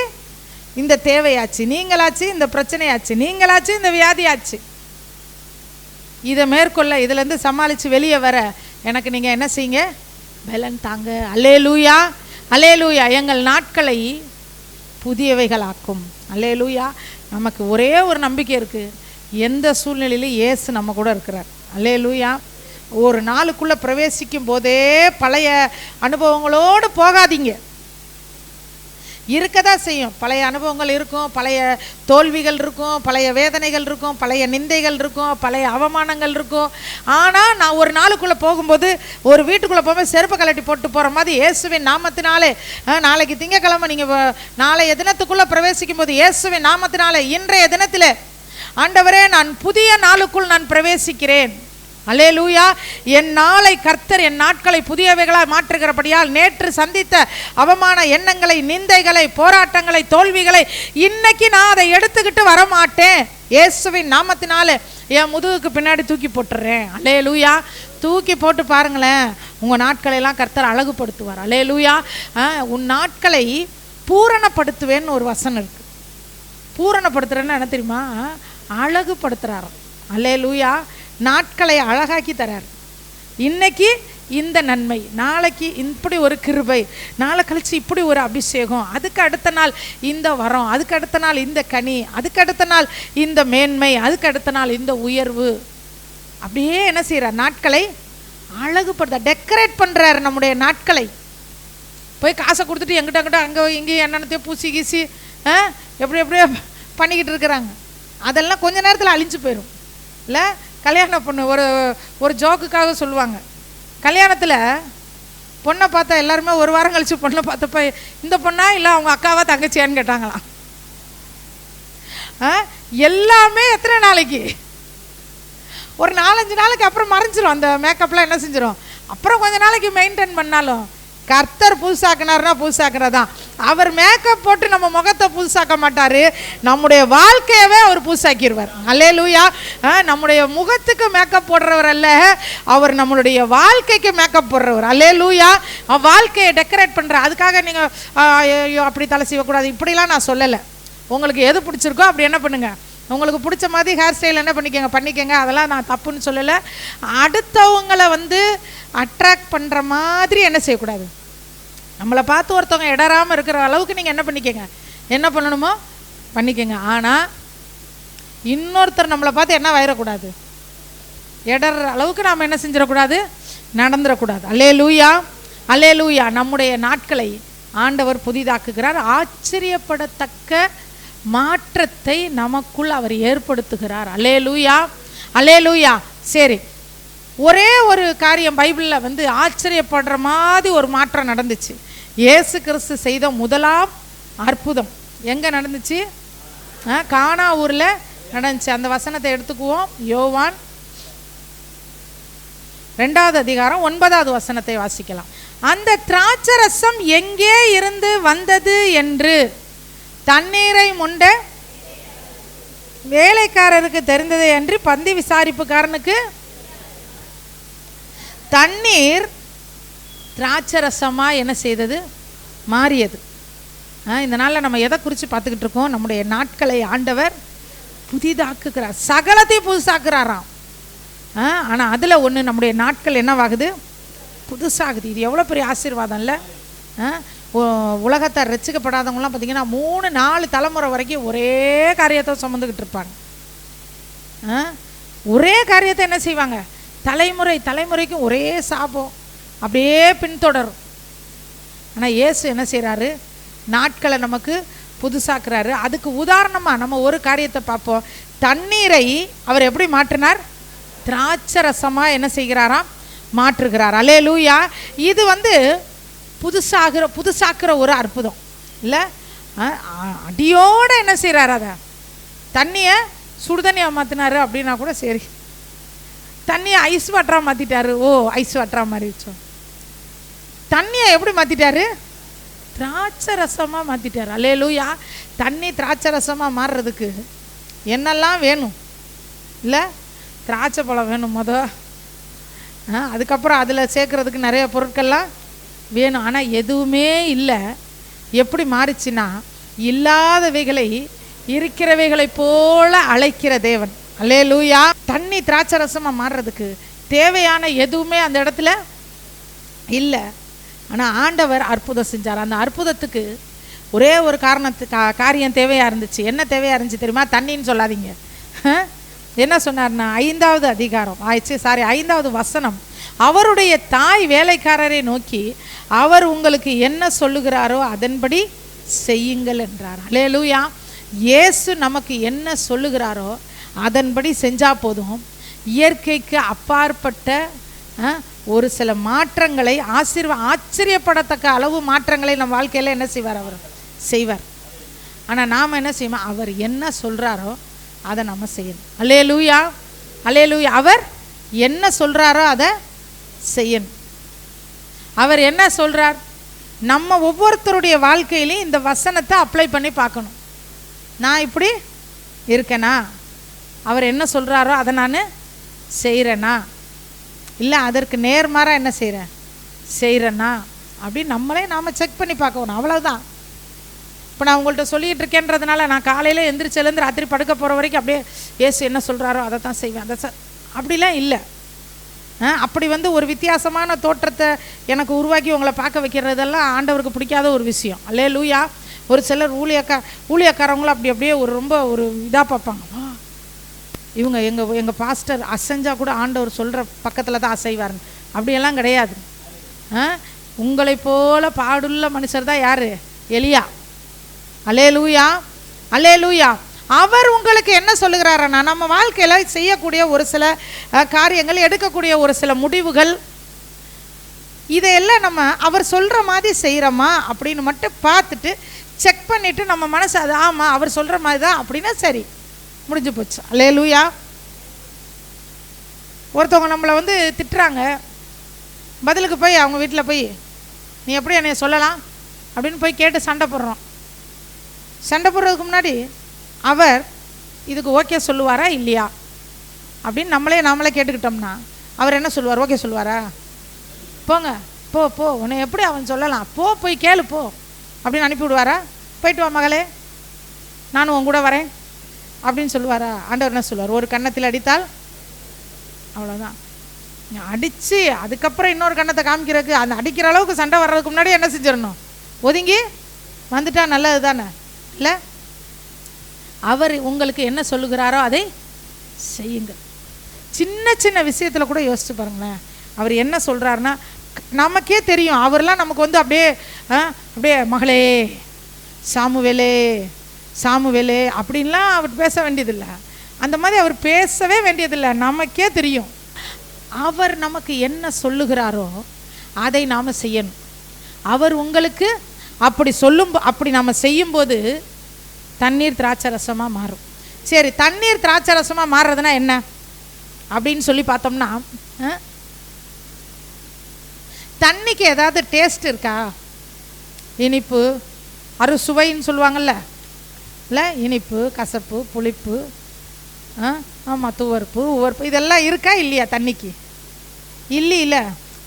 இந்த தேவையாச்சு, நீங்களாச்சு இந்த பிரச்சனையாச்சு, நீங்களாச்சு இந்த வியாதியாச்சு. இதை மேற்கொள்ள, இதிலேருந்து சமாளித்து வெளியே வர எனக்கு நீங்கள் என்ன செய்யுங்க? பலன் தாங்க. அல்லேலூயா, அல்லேலூயா. எங்கள் நாட்களை புதியவைகளாக்கும். அல்லேலூயா. நமக்கு ஒரே ஒரு நம்பிக்கை இருக்குது, எந்த சூழ்நிலையிலும் இயேசு நம்ம கூட இருக்கிறார். அல்லேலூயா. ஒரு நாளுக்குள்ளே பிரவேசிக்கும் போதே பழைய அனுபவங்களோடு போகாதீங்க. இருக்க தான் செய்யும், பழைய அனுபவங்கள் இருக்கும், பழைய தோல்விகள் இருக்கும், பழைய வேதனைகள் இருக்கும், பழைய நிந்தைகள் இருக்கும், பழைய அவமானங்கள் இருக்கும். ஆனால் நான் ஒரு நாளுக்குள்ளே போகும்போது, ஒரு வீட்டுக்குள்ளே போகும்போது செருப்பு கலட்டி போட்டு போகிற மாதிரி இயேசுவின் நாமத்தினாலே, நாளைக்கு திங்கக்கிழமை நீங்கள் நாளைய தினத்துக்குள்ளே பிரவேசிக்கும் போது இயேசுவின் நாமத்தினாலே, இன்றைய தினத்தில் ஆண்டவரே நான் புதிய நாளுக்குள் நான் பிரவேசிக்கிறேன். அல்லேலூயா. என் நாளை கர்த்தர் என் நாட்களை புதியவைகளாக மாற்றுகிறபடியால் நேற்று சந்தித்த அவமான எண்ணங்களை, நிந்தைகளை, போராட்டங்களை, தோல்விகளை இன்னைக்கு நான் அதை எடுத்துக்கிட்டு வரமாட்டேன். இயேசுவின் நாமத்தினால என் முதுகுக்கு பின்னாடி தூக்கி போட்டுறேன். அல்லேலூயா. தூக்கி போட்டு பாருங்களேன், உங்கள் நாட்களெல்லாம் கர்த்தர் அழகுபடுத்துவார். அல்லேலூயா. உன் நாட்களை பூரணப்படுத்துவேன்னு ஒரு வசனம் இருக்கு. பூரணப்படுத்துறேன்னு என்ன தெரியுமா? அழகுபடுத்துறாரு. அல்லேலூயா. நாட்களை அழகாக்கி தரார். இன்னைக்கு இந்த நன்மை, நாளைக்கு இப்படி ஒரு கிருபை, நாளை கழிச்சு இப்படி ஒரு அபிஷேகம், அதுக்கு அடுத்த நாள் இந்த வரம், அதுக்கு அடுத்த நாள் இந்த கனி, அதுக்கு அடுத்த நாள் இந்த மேன்மை, அதுக்கு அடுத்த நாள் இந்த உயர்வு. அப்படியே என்ன செய்கிறார்? நாட்களை அழகுபடுத்த, டெக்கரேட் பண்ணுறாரு நம்முடைய நாட்களை. போய் காசை கொடுத்துட்டு எங்கிட்ட அங்கிட்ட அங்கே இங்கேயும் என்னென்னத்தையும் பூசி கீசி எப்படி எப்படியோ பண்ணிக்கிட்டு இருக்கிறாங்க. அதெல்லாம் கொஞ்ச நேரத்தில் அழிஞ்சு போயிடும். இல்லை, கல்யாண பொண்ணு ஒரு ஜோக்குக்காக சொல்லுவாங்க, கல்யாணத்தில் பொண்ணை பார்த்தா எல்லாருமே ஒரு வாரம் கழிச்சு பொண்ணை பார்த்தப்ப இந்த பொண்ணா இல்லை அவங்க அக்காவா தங்கச்சியான்னு கேட்டாங்களாம். எல்லாமே எத்தனை நாளைக்கு? ஒரு 4-5 நாளைக்கு அப்புறம் மறைஞ்சிரும். அந்த மேக்கப்லாம் என்ன செஞ்சிடும்? அப்புறம் கொஞ்ச நாளைக்கு மெயின்டைன் பண்ணாலும் கர்த்தர் புதுசாக்குனார்னா புதுசாக்குறதான். அவர் மேக்கப் போட்டு நம்ம முகத்தை புதுசாக்க மாட்டார், நம்முடைய வாழ்க்கையவே அவர் புதுசாக்கிடுவார். அல்லேலூயா. நம்முடைய முகத்துக்கு மேக்கப் போடுறவர் அல்ல, அவர் நம்மளுடைய வாழ்க்கைக்கு மேக்கப் போடுறவர். அல்லேலூயா. வாழ்க்கையை டெக்கரேட் பண்ணுற. அதுக்காக நீங்கள் ஐயோ அப்படி தலை செய்யக்கூடாது இப்படிலாம் நான் சொல்லலை. உங்களுக்கு எது பிடிச்சிருக்கோ அப்படி என்ன பண்ணுங்க, உங்களுக்கு பிடிச்ச மாதிரி ஹேர் ஸ்டைல் என்ன பண்ணிக்கங்க. அதெல்லாம் நான் தப்புன்னு சொல்லலை. அடுத்தவங்களை அட்ராக்ட் பண்ணுற மாதிரி என்ன செய்யக்கூடாது, நம்மளை பார்த்து ஒருத்தவங்க இடராமல் இருக்கிற அளவுக்கு நீங்கள் என்ன பண்ணிக்கங்க, என்ன பண்ணணுமோ பண்ணிக்கங்க. ஆனால் இன்னொருத்தர் நம்மளை பார்த்து என்ன ஆயிடக்கூடாது, இடற அளவுக்கு நாம் என்ன செஞ்சிடக்கூடாது, நடந்துடக்கூடாது. அல்லேலூயா, அல்லேலூயா. நம்முடைய நாட்களை ஆண்டவர் புதிதாக்குகிறார். ஆச்சரியப்படத்தக்க மாற்றத்தை நமக்குள் அவர் ஏற்படுத்துகிறார். அல்லேலூயா, அல்லேலூயா. சரி, ஒரே ஒரு காரியம் பைபிளில் ஆச்சரியப்படுற மாதிரி ஒரு மாற்றம் நடந்துச்சு. இயேசு கிறிஸ்து செய்த முதலாம் அற்புதம் எங்கே நடந்துச்சு? கானா ஊரில் நடந்துச்சு. அந்த வசனத்தை எடுத்துக்குவோம். யோவான் 2வது அதிகாரம் 9வது வசனத்தை வாசிக்கலாம். அந்த திராட்சரசம் எங்கே இருந்து வந்தது என்று தண்ணீரை முண்ட வேலைக்காரருக்கு தெரிந்ததை அன்றி பந்தி விசாரிப்புக்காரனுக்கு தண்ணீர் திராட்சரசமாக என்ன செய்தது? மாறியது. இந்த நாளில் நம்ம எதை குறித்து பார்த்துக்கிட்டு இருக்கோம்? நம்முடைய நாட்களை ஆண்டவர் புதிதாக்குகிறார், சகலத்தையும் புதுசாக்குறாராம். ஆனால் அதில் ஒன்று, நம்முடைய நாட்கள் என்னவாகுது? புதுசாகுது. இது எவ்வளோ பெரிய ஆசீர்வாதம் இல்லை? உலகத்தை ரசிக்கப்படாதவங்களாம் பார்த்திங்கன்னா 3-4 தலைமுறை வரைக்கும் ஒரே காரியத்தை சுமந்துக்கிட்டு இருப்பாங்க. ஒரே காரியத்தை என்ன செய்வாங்க? தலைமுறைக்கும் ஒரே சாபம் அப்படியே பின்தொடரும். ஆனால் இயேசு என்ன செய்கிறாரு? நாட்களை நமக்கு புதுசாக்குறாரு. அதுக்கு உதாரணமாக நம்ம ஒரு காரியத்தை பார்ப்போம். தண்ணீரை அவர் எப்படி மாற்றினார்? திராட்சரசமாக என்ன செய்கிறாராம்? மாற்றுகிறார். அல்லேலூயா. இது புதுசாக்குற ஒரு அற்புதம் இல்லை? அடியோடு என்ன செய்கிறார்? அதை தண்ணியை சுடுதண்ணியாக மாற்றினாரு அப்படின்னா கூட சரி. தண்ணியை ஐஸ் வாட்டராக மாற்றிட்டாரு. ஓ, ஐஸ் வாட்டராக மாறிச்சோம். தண்ணியை எப்படி மாற்றிட்டாரு? திராட்சை ரசமாக மாற்றிட்டார். அல்லேலூயா. தண்ணி திராட்சை ரசமாக மாறுறதுக்கு என்னெல்லாம் வேணும் இல்லை? திராட்சை பழம் வேணும், அதுக்கப்புறம் அதில் சேர்க்குறதுக்கு நிறைய பொருட்கள்லாம் வேணும். ஆனால் எதுவுமே இல்லை. எப்படி மாறிச்சுன்னா, இல்லாதவைகளை இருக்கிறவைகளை போல அழைக்கிற தேவன். அல்லேலூயா. தண்ணி திராட்சை ரசமாக மாறுறதுக்கு தேவையான எதுவுமே அந்த இடத்துல இல்லை. ஆனால் ஆண்டவர் அற்புதம் செஞ்சார். அந்த அற்புதத்துக்கு ஒரே ஒரு காரியம் தேவையாக இருந்துச்சு. என்ன தேவையாக இருந்துச்சு தெரியுமா? தண்ணின்னு சொல்லாதீங்க. என்ன சொன்னார்னா, 5வது அதிகாரம் 5வது வசனம், அவருடைய தாய் வேலைக்காரரை நோக்கி அவர் உங்களுக்கு என்ன சொல்லுகிறாரோ அதன்படி செய்யுங்கள் என்றார். அல்லேலூயா. இயேசு நமக்கு என்ன சொல்லுகிறாரோ அதன்படி செஞ்சால் போதும். இயற்கைக்கு அப்பாற்பட்ட ஒரு சில மாற்றங்களை, ஆச்சரியப்படத்தக்க அளவு மாற்றங்களை நம் வாழ்க்கையில் என்ன செய்வார்? அவர் செய்வார். ஆனால் நாம் என்ன செய்வோம்? அவர் என்ன சொல்கிறாரோ அதை நம்ம செய்யணும். அல்லேலூயா, அல்லேலூயா. அவர் என்ன சொல்கிறாரோ அதை செய்யணும். அவர் என்ன சொல்கிறார்? நம்ம ஒவ்வொருத்தருடைய வாழ்க்கையிலையும் இந்த வசனத்தை அப்ளை பண்ணி பார்க்கணும். நான் இப்படி இருக்கேனா? அவர் என்ன சொல்கிறாரோ அதை நான் செய்கிறேனா? இல்லை அதற்கு நேர்மாறாக என்ன செய்கிறேன்னா அப்படின்னு நாம் செக் பண்ணி பார்க்கணும். அவ்வளோதான். இப்போ நான் உங்கள்கிட்ட சொல்லிகிட்டு இருக்கேன்றதுனால நான் காலையில் எந்திரிச்சிலேருந்து ராத்திரி படுக்க போகிற வரைக்கும் அப்படியே ஏசு என்ன சொல்கிறாரோ அதை தான் செய்வேன், அப்படிலாம் இல்லை. அப்படி ஒரு வித்தியாசமான தோற்றத்தை எனக்கு உருவாக்கி உங்களை பார்க்க வைக்கிறதெல்லாம் ஆண்டவருக்கு பிடிக்காத ஒரு விஷயம். அல்லேலூயா. ஒரு சிலர் ஊழியக்காரங்களும் அப்படியே ரொம்ப இதாக பார்ப்பாங்க. இவங்க எங்கள் பாஸ்டர் அசைஞ்சால் கூட ஆண்டவர் சொல்கிற பக்கத்தில் தான் அசைவார். அப்படியெல்லாம் கிடையாது. உங்களை போல பாடுள்ள மனுஷர் தான் யார்? எலியா. அல்லேலூயா, அல்லேலூயா. அவர் உங்களுக்கு என்ன சொல்லுகிறாரன்னா, நம்ம வாழ்க்கையில் செய்யக்கூடிய ஒரு சில காரியங்கள், எடுக்கக்கூடிய ஒரு சில முடிவுகள், இதையெல்லாம் நம்ம அவர் சொல்கிற மாதிரி செய்கிறோமா அப்படின்னு மட்டும் பார்த்துட்டு செக் பண்ணிவிட்டு நம்ம மனசு அது ஆமாம் அவர் சொல்கிற மாதிரி தான் அப்படின்னா சரி, முடிஞ்சு போச்சு. அல்லேலூயா. ஒருத்தவங்க நம்மளை திட்டுறாங்க, பதிலுக்கு போய் அவங்க வீட்டில் போய் நீ எப்படி என்னை சொல்லலாம் அப்படின்னு போய் கேட்டு சண்டை போடுறோம். சண்டை போடுறதுக்கு முன்னாடி அவர் இதுக்கு ஓகே சொல்லுவாரா இல்லையா அப்படின்னு நாமளே கேட்டுக்கிட்டோம்னா அவர் என்ன சொல்லுவார்? ஓகே சொல்லுவாரா? போங்க போ உன்னை எப்படி அவன் சொல்லலாம், போய் கேளு போ அப்படின்னு அனுப்பி விடுவாரா? போயிட்டு வா மகளே, நானும் உன் கூட வரேன் அப்படின்னு சொல்லுவாரா? ஆண்டவர் என்ன சொல்லுவார்? ஒரு கன்னத்தில் அடித்தால் அவ்வளோதான். அடித்து அதுக்கப்புறம் இன்னொரு கன்னத்தை காமிக்கிறதுக்கு, அந்த அடிக்கிற அளவுக்கு சண்டை வர்றதுக்கு முன்னாடி என்ன செஞ்சிடணும்? ஒதுங்கி வந்துட்டா நல்லது தானே இல்லை? அவர் உங்களுக்கு என்ன சொல்லுகிறாரோ அதை செய்யுங்க. சின்ன சின்ன விஷயத்தில் கூட யோசிச்சு பாருங்களேன். அவர் என்ன சொல்கிறாருன்னா நமக்கே தெரியும். அவர்லாம் நமக்கு அப்படியே மகளே சாமுவேலே அப்படின்லாம் அவர் பேச வேண்டியதில்லை. அந்த மாதிரி அவர் பேசவே வேண்டியதில்லை. நமக்கே தெரியும் அவர் நமக்கு என்ன சொல்லுகிறாரோ அதை நாம் செய்யணும். அவர் உங்களுக்கு அப்படி நாம் செய்யும்போது தண்ணீர் திராட்சை ரசமாக மாறும். சரி, தண்ணீர் திராட்சை ரசமாக மாறுறதுனா என்ன அப்படின்னு சொல்லி பார்த்தோம்னா, தண்ணிக்கு ஏதாவது டேஸ்ட் இருக்கா? இனிப்பு, அறுசுவைன்னு சொல்லுவாங்கள்ல, இல்லை? இனிப்பு, கசப்பு, புளிப்பு, ஆமாம், துவர்ப்பு, உவர்ப்பு, இதெல்லாம் இருக்கா இல்லையா தண்ணிக்கு? இல்லை.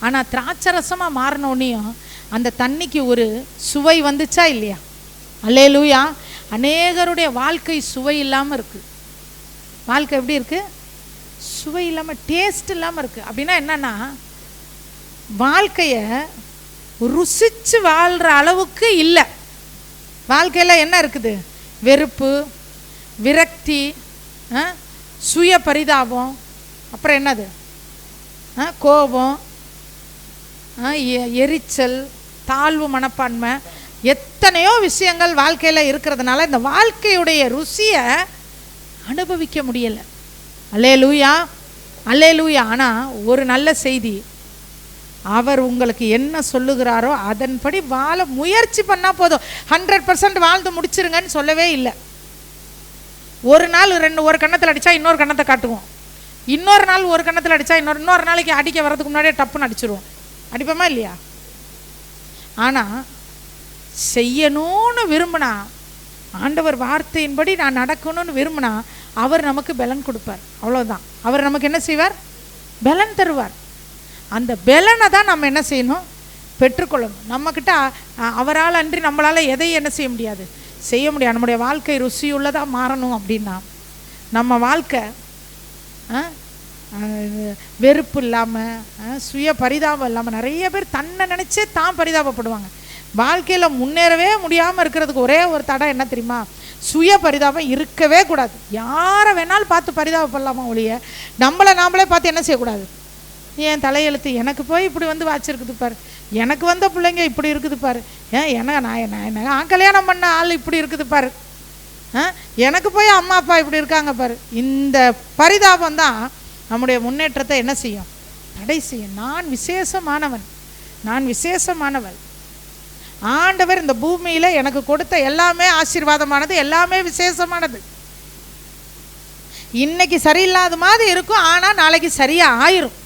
ஆனால் திராட்சை ரசமாக மாறினோன்னையும் அந்த தண்ணிக்கு ஒரு சுவை வந்துச்சா இல்லையா? அல்லேலூயா. அநேகருடைய வாழ்க்கை சுவை இல்லாமல் இருக்குது. வாழ்க்கை எப்படி இருக்குது? சுவை இல்லாமல், டேஸ்ட் இல்லாமல் இருக்குது. அப்படின்னா என்னன்னா, வாழ்க்கையை ருசித்து வாழ்கிற அளவுக்கு இல்லை. வாழ்க்கையில் என்ன இருக்குது? வெறுப்பு, விரக்தி, சுய பரிதாபம், அப்புறம் என்னது, கோபம், எரிச்சல், தாழ்வு மனப்பான்மை, எத்தனையோ விஷயங்கள் வாழ்க்கையில் இருக்கிறதுனால இந்த வாழ்க்கையுடைய ருசியை அனுபவிக்க முடியலை. அல்லேலூயா, அல்லேலூயா. ஆனால் ஒரு நல்ல செய்தி, அவர் உங்களுக்கு என்ன சொல்லுகிறாரோ அதன்படி வாழ முயற்சி பண்ணால் போதும். 100% வாழ்ந்து முடிச்சிருங்கன்னு சொல்லவே இல்லை. ஒரு நாள் ஒரு கன்னத்தில் அடித்தா இன்னொரு கன்னத்தை காட்டுவோம், இன்னொரு நாள் ஒரு கன்னத்தில் அடித்தா இன்னொரு நாளைக்கு அடிக்க வர்றதுக்கு முன்னாடியே டப்புன்னு அடிச்சிருவோம். அடிப்போமா இல்லையா? ஆனால் செய்யணும்னு விரும்பினா, ஆண்டவர் வார்த்தையின்படி நான் நடக்கணும்னு விரும்பினா அவர் நமக்கு பலன் கொடுப்பார். அவ்வளோதான். அவர் நமக்கு என்ன செய்வார்? பலன் தருவார். அந்த பலனை தான் நம்ம என்ன செய்யணும், பெற்றுக்கொள்ளணும். நம்மக்கிட்ட அவரால் அன்றி நம்மளால் எதையும் என்ன செய்ய முடியாது, செய்ய முடியாது. நம்முடைய வாழ்க்கை ருசியுள்ளதாக மாறணும் அப்படின்னா நம்ம வாழ்க்கை வெறுப்பு இல்லாமல், சுய பரிதாபம் இல்லாமல். நிறைய பேர் தன்னை நினச்சே தான் பரிதாபப்படுவாங்க. வாழ்க்கையில் முன்னேறவே முடியாமல் இருக்கிறதுக்கு ஒரே ஒரு தடை என்ன தெரியுமா, சுய பரிதாபம் இருக்கவே கூடாது. யாரை வேணாலும் பார்த்து பரிதாபப்படலாமா ஒழிய நம்மளை நாமளே பார்த்து என்ன செய்யக்கூடாது. என் தலையெழுத்து எனக்கு போய் இப்படி வந்து வாச்சிருக்குது பாரு, எனக்கு வந்த பிள்ளைங்க இப்படி இருக்குது பாரு, நான் கல்யாணம் பண்ண ஆள் இப்படி இருக்குது பாரு, எனக்கு போய் அம்மா அப்பா இப்படி இருக்காங்க பாரு. இந்த பரிதாபம் தான் நம்முடைய முன்னேற்றத்தை என்ன செய்யும், தடை செய்யும். நான் விசேஷமானவன், நான் விசேஷமானவள். ஆண்டவர் இந்த பூமியில் எனக்கு கொடுத்த எல்லாமே ஆசீர்வாதமானது, எல்லாமே விசேஷமானது. இன்னைக்கு சரியில்லாத மாதிரி இருக்கும், ஆனால் நாளைக்கு சரியாக ஆயிரும்.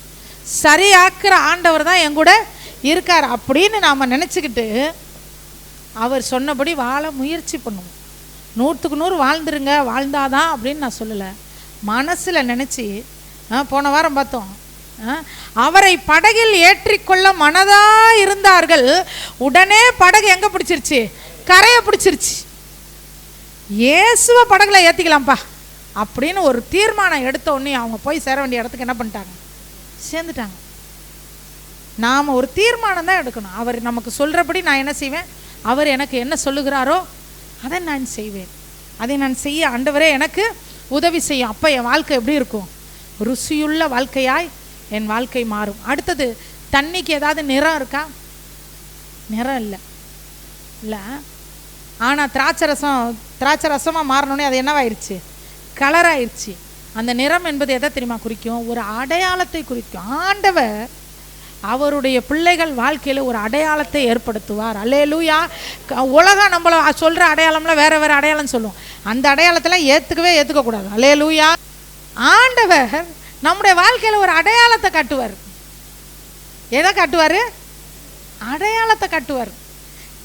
சரியாக்குற ஆண்டவர் தான் என் கூட இருக்கார் அப்படின்னு நாம் நினச்சிக்கிட்டு அவர் சொன்னபடி வாழ முயற்சி பண்ணுவோம். 100க்கு 100 வாழ்ந்துருங்க, வாழ்ந்தாதான் அப்படின்னு நான் சொல்லலை. மனசில் நினச்சி, போன வாரம் பார்த்தோம், அவரை படகில் ஏற்றிக்கொள்ள மனதாக இருந்தார்கள். உடனே படகு எங்கே பிடிச்சிருச்சு, கரையை பிடிச்சிருச்சு. இயேசுவை படகுல ஏற்றிக்கலாம்ப்பா அப்படின்னு ஒரு தீர்மானம் எடுத்த உடனே அவங்க போய் சேர வேண்டிய இடத்துக்கு என்ன பண்ணிட்டாங்க, சேர்ந்துட்டாங்க. நாம் ஒரு தீர்மானம் தான் எடுக்கணும். அவர் நமக்கு சொல்கிறபடி நான் என்ன செய்வேன், அவர் எனக்கு என்ன சொல்லுகிறாரோ அதை நான் செய்வேன். அதை நான் செய்ய ஆண்டவரே எனக்கு உதவி செய்யும். அப்போ என் வாழ்க்கை எப்படி இருக்கும், ருசியுள்ள வாழ்க்கையாய் என் வாழ்க்கை மாறும். அடுத்தது, தண்ணிக்கு ஏதாவது நிறம் இருக்கா, நிறம் இல்லை இல்லை. ஆனால் திராட்சை ரசமாக மாறணுன்னே அது என்னவாயிருச்சு, கலராயிருச்சு. அந்த நிறம் என்பது எதை தெரியுமா குறிக்கும், ஒரு அடையாளத்தை குறிக்கும். ஆண்டவர் அவருடைய பிள்ளைகள் வாழ்க்கையில் ஒரு அடையாளத்தை ஏற்படுத்துவார். அல்லேலூயா. உலகம் நம்மளை சொல்கிற அடையாளம்லாம் வேறு வேறு அடையாளம் சொல்லும், அந்த அடையாளத்தெல்லாம் ஏற்றுக்கக்கூடாது. அல்லேலூயா. ஆண்டவர் நம்முடைய வாழ்க்கையில் ஒரு அடையாளத்தை காட்டுவார். எதை காட்டுவார், அடையாளத்தை காட்டுவார்.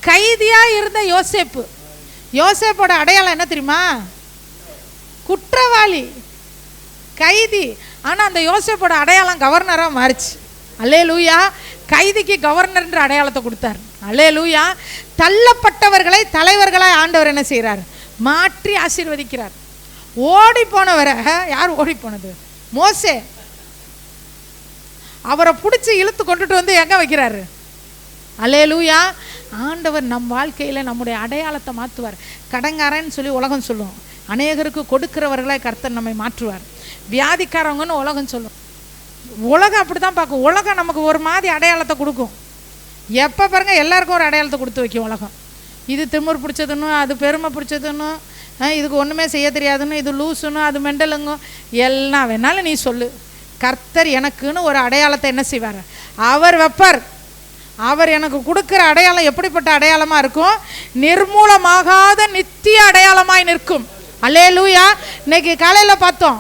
கைதியாக இருந்த யோசேப்போட அடையாளம் என்ன தெரியுமா, குற்றவாளி, கைதி. ஆனால் அந்த யோசேப்போட அடையாளம் கவர்னராக மாறிச்சு. அல்லேலூயா. கைதிக்கு கவர்னர்ன்ற அடையாளத்தை கொடுத்தார். அல்லேலூயா. தள்ளப்பட்டவர்களை தலைவர்களாய் ஆண்டவர் என்ன செய்கிறார், மாற்றி ஆசீர்வதிக்கிறார். ஓடி போனவரை, யார் ஓடி போனது, மோசே. அவரை பிடிச்சி இழுத்து கொண்டுட்டு வந்து எங்கே வைக்கிறாரு. அல்லேலூயா. ஆண்டவர் நம் வாழ்க்கையில் நம்முடைய அடையாளத்தை மாற்றுவார். கடங்காரன்னு சொல்லி உலகம் சொல்லும், அநேகருக்கு கொடுக்கிறவர்களை கர்த்தர் நம்மை மாற்றுவார். வியாதிக்காரவங்கன்னு உலகம் சொல்லும். உலகம் அப்படி தான் பார்க்கும். உலகம் நமக்கு ஒரு மாதிரி அடையாளத்தை கொடுக்கும். எப்போ பாருங்க எல்லாருக்கும் ஒரு அடையாளத்தை கொடுத்து வைக்கும் உலகம். இது திமிர் பிடிச்சதுன்னு, அது பெருமை பிடிச்சதுன்னு, இதுக்கு ஒன்றுமே செய்ய தெரியாதுன்னு, இது லூசுன்னு, அது மெண்டலுங்க, எல்லாம் வேணாலும் நீ சொல்லு. கர்த்தர் எனக்குன்னு ஒரு அடையாளத்தை என்ன செய்வார், அவர் வைப்பார். அவர் எனக்கு கொடுக்குற அடையாளம் எப்படிப்பட்ட அடையாளமாக இருக்கும், நிர்மூலமாகாத நித்திய அடையாளமாய் நிற்கும். அல்லேலூயா. இன்னைக்கு காலையில் பார்த்தோம்,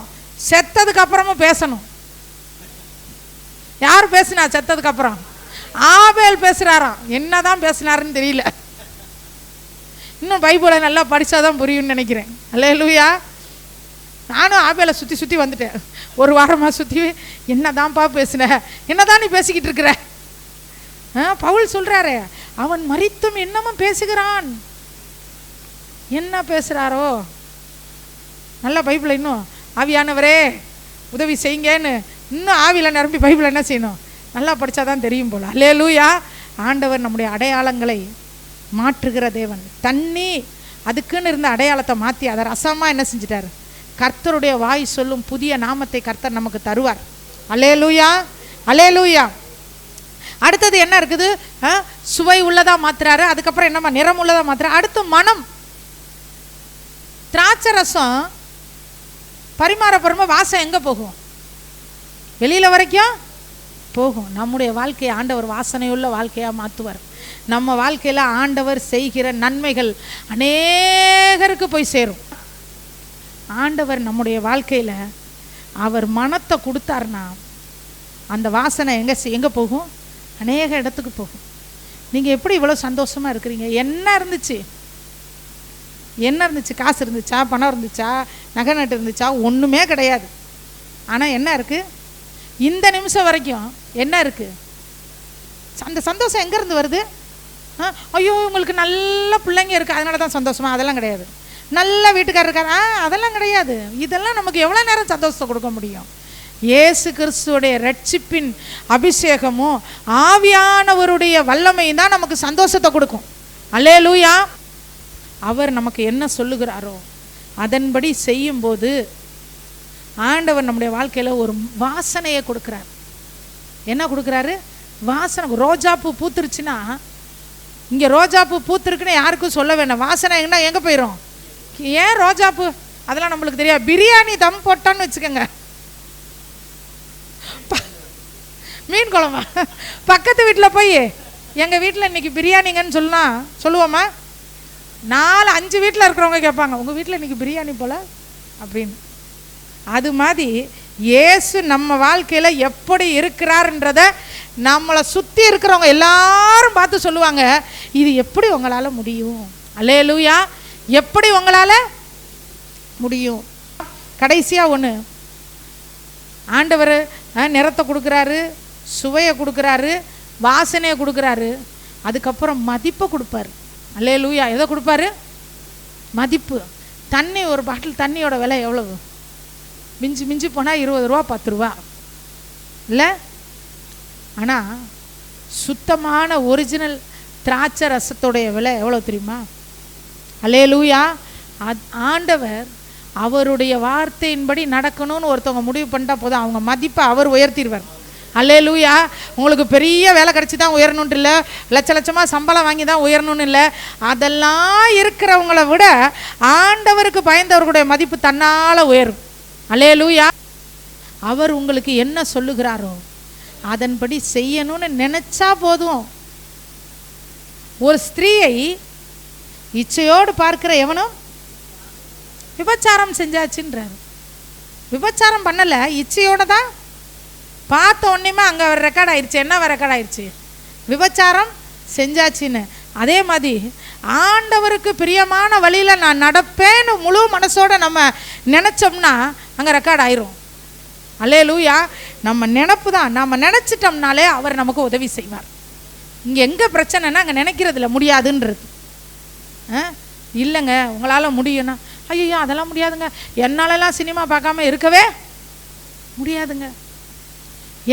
செத்ததுக்கு அப்புறமும் பேசணும். யார் பேசினா செத்ததுக்கு அப்புறம், ஆபேல் பேசுகிறாராம். என்னதான் பேசினாருன்னு தெரியல. இன்னும் பைபிளை நல்லா படித்தாதான் புரியும்னு நினைக்கிறேன். அல்லேலூயா. நானும் ஆபேலை சுற்றி வந்துட்டேன். ஒரு வாரமாக சுற்றி, என்னதான்ப்பா பேசுன, என்னதான் நீ பேசிக்கிட்டு இருக்கிற. பவுல் சொல்கிறாரு, அவன் மரித்தும் இன்னமும் பேசுகிறான். என்ன பேசுகிறாரோ, நல்லா பைபிளை இன்னும் ஆவியானவரே உதவி செய்யுங்கன்னு இன்னும் ஆவியில் நிரம்பி பைபிளை என்ன செய்யணும், நல்லா படித்தாதான் தெரியும் போல். அல்லேலூயா. ஆண்டவர் நம்முடைய அடையாளங்களை மாற்றுகிற தேவன். தண்ணி அதுக்குன்னு இருந்த அடையாளத்தை மாற்றி அதை ரசமாக என்ன செஞ்சிட்டார், கர்த்தருடைய வாய் சொல்லும் புதிய நாமத்தை கர்த்தர் நமக்கு தருவார். அல்லேலூயா. அல்லேலூயா. அடுத்தது என்ன இருக்குது, சுவை உள்ளதாக மாற்றுறாரு. அதுக்கப்புறம் என்னம்மா, நிறம் உள்ளதாக மாற்றுறாரு. அடுத்து மனம். திராட்சை ரசம் பரிமாறப்படுற வாசம் எங்கே போகும், வெளியில் வரைக்கும் போகும். நம்முடைய வாழ்க்கையை ஆண்டவர் வாசனையுள்ள வாழ்க்கையாக மாற்றுவார். நம்ம வாழ்க்கையில் ஆண்டவர் செய்கிற நன்மைகள் அநேகருக்கு போய் சேரும். ஆண்டவர் நம்முடைய வாழ்க்கையில் அவர் மனத்தை கொடுத்தாருன்னா அந்த வாசனை எங்கே போகும், அநேக இடத்துக்கு போகும். நீங்கள் எப்படி இவ்வளோ சந்தோஷமாக இருக்கிறீங்க, என்ன இருந்துச்சு, காசு இருந்துச்சா, பணம் இருந்துச்சா, நகை நட்டு இருந்துச்சா, ஒன்றுமே கிடையாது. ஆனால் என்ன இருக்குது, இந்த நிமிஷம் வரைக்கும் என்ன இருக்கு? அந்த சந்தோஷம் எங்கேருந்து வருது? ஐயோ உங்களுக்கு நல்ல பிள்ளைங்க இருக்குது அதனால தான் சந்தோஷமா? அதெல்லாம் கிடையாது. நல்ல வீட்டுக்காரர் இருக்கார், அதெல்லாம் கிடையாது. இதெல்லாம் நமக்கு எவ்வளோ நேரம் சந்தோஷத்தை கொடுக்க முடியும்? இயேசு கிறிஸ்துவோடைய ரட்சிப்பின் அபிஷேகமும் ஆவியானவருடைய வல்லமையும் தான் நமக்கு சந்தோஷத்தை கொடுக்கும். அல்லேலூயா. அவர் நமக்கு என்ன சொல்லுகிறாரோ அதன்படி செய்யும்போது ஆண்டவர் நம்முடைய வாழ்க்கையில் ஒரு வாசனையை கொடுக்குறார். என்ன கொடுக்குறாரு? வாசனை. ரோஜாப்பூ பூத்துருச்சுன்னா, இங்கே ரோஜாப்பூ பூத்துருக்குன்னு யாருக்கும் சொல்ல வேண்டாம். வாசனை எங்கே போயிடும்? ஏன் ரோஜாப்பூ அதெல்லாம் நம்மளுக்கு தெரியாது. பிரியாணி தம் போட்டான்னு வச்சுக்கோங்க, மீன் குழம்பா, பக்கத்து வீட்டில் போய் எங்கள் வீட்டில் இன்றைக்கி பிரியாணிங்கன்னு சொல்லுவோமா? 4-5 வீட்டில் இருக்கிறவங்க கேட்பாங்க, உங்கள் வீட்டில் இன்றைக்கி பிரியாணி போல் அப்படின்னு. அது மாதிரி இயேசு நம்ம வாழ்க்கையில் எப்படி இருக்கிறாருன்றத நம்மளை சுற்றி இருக்கிறவங்க எல்லாரும் பார்த்து சொல்லுவாங்க, இது எப்படி உங்களால் முடியும்? அல்லேலூயா. எப்படி உங்களால் முடியும்? கடைசியாக ஒன்று, ஆண்டவர் நிறத்தை கொடுக்குறாரு, சுவையை கொடுக்குறாரு, வாசனையை கொடுக்குறாரு, அதுக்கப்புறம் மதிப்பை கொடுப்பாரு. அல்லேலூயா. எதை கொடுப்பாரு? மதிப்பு. தண்ணி, ஒரு பாட்டில் தண்ணியோட விலை எவ்வளவு? மிஞ்சி போனால் 20 ரூபா 10 ரூபா இல்லை? ஆனால் சுத்தமான ஒரிஜினல் திராட்சை ரசத்தோடைய விலை எவ்வளோ தெரியுமா? அல்லேலூயா. ஆண்டவர் அவருடைய வார்த்தையின்படி நடக்கணும்னு ஒருத்தவங்க முடிவு பண்ணிட்டா போதும், அவங்க மதிப்பை அவர் உயர்த்திடுவார். அல்லேலூயா. உங்களுக்கு பெரிய வேலை கிடச்சி தான் உயரணுன்ட்டு இல்லை, லட்சமாக சம்பளம் வாங்கி தான் உயரணும்னு இல்லை. அதெல்லாம் இருக்கிறவங்கள விட ஆண்டவருக்கு பயந்தவர்களுடைய மதிப்பு தன்னால் உயரும். அல்லேலூயா. அவர் உங்களுக்கு என்ன சொல்லுகிறாரோ அதன்படி செய்யணும்னு நினைச்சா போதும். ஒரு ஸ்திரீயை இச்சையோடு பார்க்கிற எவனும் விபச்சாரம் செஞ்சாச்சுன்றார். விபச்சாரம் பண்ணலை, இச்சையோடு தான் பார்த்த உடனேயுமே அங்கே ரெக்கார்ட் ஆயிடுச்சு. என்ன ரெக்கார்ட் ஆயிடுச்சு? விபச்சாரம் செஞ்சாச்சுன்னு. அதே மாதிரி ஆண்டவருக்கு பிரியமான வழியில் நான் நடப்பேன்னு முழு மனசோடு நம்ம நினச்சோம்னா அங்கே ரெக்கார்ட் ஆயிரும். அல்லேலூயா. நம்ம நினப்பு தான், நம்ம நினச்சிட்டோம்னாலே அவர் நமக்கு உதவி செய்வார். இங்கே எங்கே பிரச்சனைனா அங்கே நினைக்கிறதுல முடியாதுன்றது. இல்லைங்க உங்களால் முடியும்னா, ஐயோ அதெல்லாம் முடியாதுங்க, என்னாலலாம் சினிமா பார்க்காம இருக்கவே முடியாதுங்க,